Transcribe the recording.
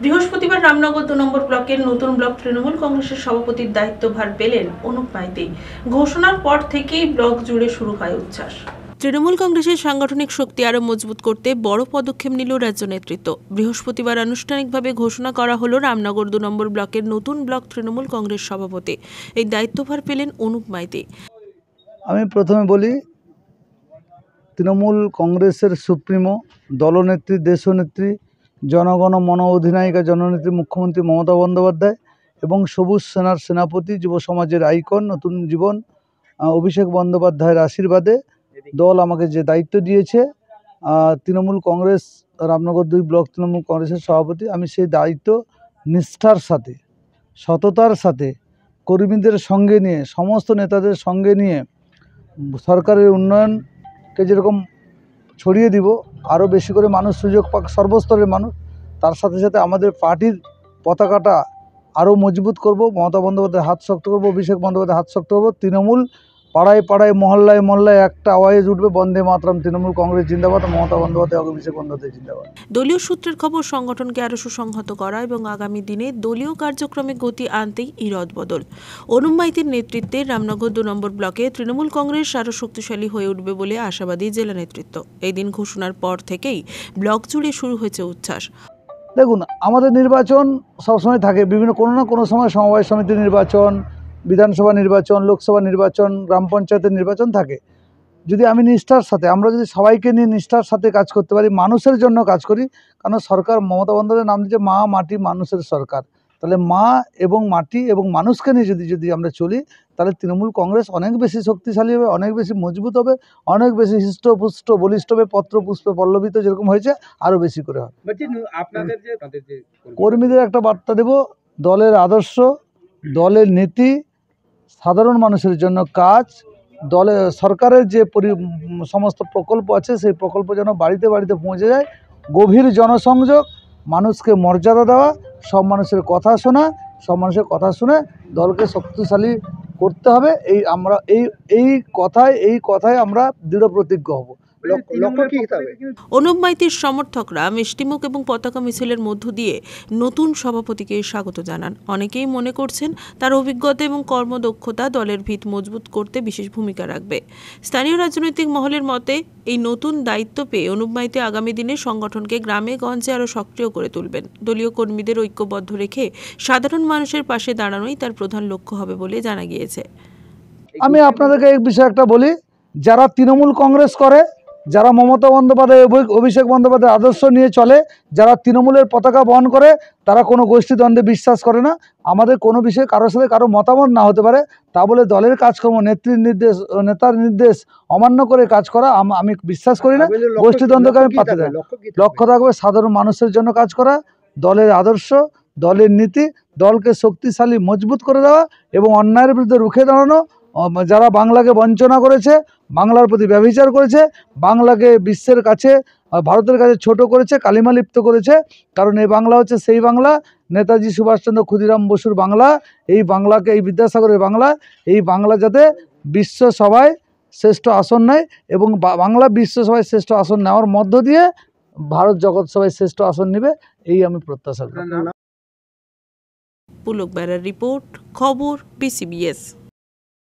বৃহস্পতিবার রামনগর ২ নম্বর ব্লকের নতুন ব্লক তৃণমূল কংগ্রেসের সভাপতির দায়িত্বভার পেলেন অনুপ মাইতি। ঘোষণার পর থেকেই ব্লক জুড়ে শুরু হয় উচ্ছ্বাস। তৃণমূল কংগ্রেসের সাংগঠনিক শক্তি আরও মজবুত করতে বড় পদক্ষেপ নিল রাজ্য নেতৃত্ব। বৃহস্পতিবার আনুষ্ঠানিকভাবে ঘোষণা করা হলো রামনগর ২ নম্বর ব্লকের নতুন ব্লক তৃণমূল কংগ্রেস সভাপতি। এই দায়িত্বভার পেলেন অনুপ মাইতি। আমি প্রথমে বলি, তৃণমূল কংগ্রেসের সুপ্রিমো, দলনেত্রী, দেশনেত্রী, জনগণ মন অধিনায়িকা, জননেত্রী মুখ্যমন্ত্রী মমতা বন্দ্যোপাধ্যায় এবং সবুজ সেনার সেনাপতি, যুব সমাজের আইকন, নতুন জীবন অভিষেক বন্দ্যোপাধ্যায়ের আশীর্বাদে দল আমাকে যে দায়িত্ব দিয়েছে, তৃণমূল কংগ্রেস রামনগর ২ ব্লক তৃণমূল কংগ্রেসের সভাপতি, আমি সেই দায়িত্ব নিষ্ঠার সাথে, সততার সাথে, কর্মীদের সঙ্গে নিয়ে, সমস্ত নেতাদের সঙ্গে নিয়ে সরকারের উন্নয়নকে যেরকম ছড়িয়ে দিব, আরও বেশি করে মানুষ সুযোগ পাক, সর্বস্তরের মানুষ। তার সাথে সাথে আমাদের পার্টির পতাকাটা আরও মজবুত করব, মমতা বন্দ্যোপাধ্যায়ের হাত শক্ত করব, অভিষেক বন্দ্যোপাধ্যায়ের হাত শক্ত করব। তৃণমূল পাড়ায় পাড়ায়, মহল্লায় মহল্লায় একটা আওয়াজ উঠবে, বন্দে মাতরম, তৃণমূল কংগ্রেস জিন্দাবাদ, মমতা বন্দ্যোপাধ্যায়, অভিষেক বন্দ্যোপাধ্যায় জিন্দাবাদ। দলীয় সূত্রের খবর, সংগঠনকে আরও সুসংহত করা এবং আগামী দিনে দলীয় কার্যক্রমে গতি আনতেই এই রদবদল। অনুপ মাইতির নেতৃত্বে রামনগর ২ নম্বর ব্লকে তৃণমূল কংগ্রেস আরও শক্তিশালী হয়ে উঠবে বলে আশাবাদী জেলা নেতৃত্ব। এই দিন ঘোষণার পর থেকেই ব্লক জুড়ে শুরু হয়েছে উচ্ছ্বাস। দেখুন, আমাদের নির্বাচন সবসময় থাকে, বিভিন্ন কোনো না কোনো সময় সমবায় সমিতি নির্বাচন, বিধানসভা নির্বাচন, লোকসভা নির্বাচন, গ্রাম পঞ্চায়েতের নির্বাচন থাকে। যদি আমি নিষ্ঠার সাথে, আমরা যদি সবাইকে নিয়ে নিষ্ঠার সাথে কাজ করতে পারি, মানুষের জন্য কাজ করি, কারণ সরকার মমতা বন্দ্যোপাধ্যায়ের নাম দিচ্ছে মা, মাটি, মানুষের সরকার। তাহলে মা এবং মাটি এবং মানুষকে নিয়ে যদি আমরা চলি, তাহলে তৃণমূল কংগ্রেস অনেক বেশি শক্তিশালী হবে, অনেক বেশি মজবুত হবে, অনেক বেশি হৃষ্টপুষ্ট বলিষ্ঠ হবে, পত্র পুষ্পে পল্লবিত যেরকম হয়েছে আরও বেশি করে হবে। কর্মীদের একটা বার্তা দেব, দলের আদর্শ, দলের নীতি, সাধারণ মানুষের জন্য কাজ, দলের সরকারের যে সমস্ত প্রকল্প আছে, সেই প্রকল্প যেন বাড়িতে বাড়িতে পৌঁছে যায়, গভীর জনসংযোগ, মানুষকে মর্যাদা দেওয়া, সব মানুষের কথা শোনা, সব মানুষের কথা শুনে দলকে শক্তিশালী করতে হবে। এই কথায় আমরা দৃঢ় প্রতিজ্ঞ হব। অনুপ মাইতির সমর্থকরা মিষ্টিমুখ এবং পতাকা মিছিলের মধ্য দিয়ে নতুন সভাপতিকে স্বাগত জানান। অনেকেই মনে করছেন তার অভিজ্ঞতা এবং কর্মদক্ষতা দলের ভিত মজবুত করতে বিশেষ ভূমিকা রাখবে। স্থানীয় রাজনৈতিক মহলের মতে, এই নতুন দায়িত্ব পেয়ে অনুপ মাইতি আগামী দিনে সংগঠনকে গ্রামে গঞ্জে আরও সক্রিয় করে তুলবেন। দলীয় কর্মীদের ঐক্যবদ্ধ রেখে সাধারণ মানুষের পাশে দাঁড়ানোই তার প্রধান লক্ষ্য হবে বলে জানা গিয়েছে। আমি আপনাদেরকে এই বিষয়ে একটা বলি, যারা তৃণমূল কংগ্রেস করে, যারা মমতা বন্দ্যোপাধ্যায়, অভিষেক বন্দ্যোপাধ্যায়ের আদর্শ নিয়ে চলে, যারা তৃণমূলের পতাকা বহন করে, তারা কোনো গোষ্ঠীদ্বন্দ্বে বিশ্বাস করে না। আমাদের কোনো বিষয়ে কারোর সাথে কারো মতামত না হতে পারে, তা বলে দলের কাজকর্ম, নেতার নির্দেশ অমান্য করে কাজ করা আমি বিশ্বাস করি না। গোষ্ঠীদ্বন্দ্বকে আমি পাতে দেয়। লক্ষ্য থাকবে সাধারণ মানুষের জন্য কাজ করা, দলের আদর্শ, দলের নীতি, দলকে শক্তিশালী মজবুত করে দেওয়া এবং অন্যায়ের বিরুদ্ধে রুখে দাঁড়ানো। যারা বাংলাকে বঞ্চনা করেছে, বাংলার প্রতি ব্যভিচার করেছে, বাংলাকে বিশ্বের কাছে, ভারতের কাছে ছোট করেছে, কালিমালিপ্ত করেছে, কারণ এই বাংলা হচ্ছে সেই বাংলা, নেতাজি সুভাষচন্দ্র ক্ষুদিরাম বসুর বাংলা। এই বাংলাকে, এই বিদ্যাসাগরের বাংলা, এই বাংলা যাতে বিশ্বসভায় শ্রেষ্ঠ আসন নেয় এবং বাংলা বিশ্বসভায় শ্রেষ্ঠ আসন নেওয়ার মধ্য দিয়ে ভারত জগৎ সভায় শ্রেষ্ঠ আসন নেবে, এই আমি প্রত্যাশা করি। পুলক বেরার রিপোর্ট, খবর, PCBS।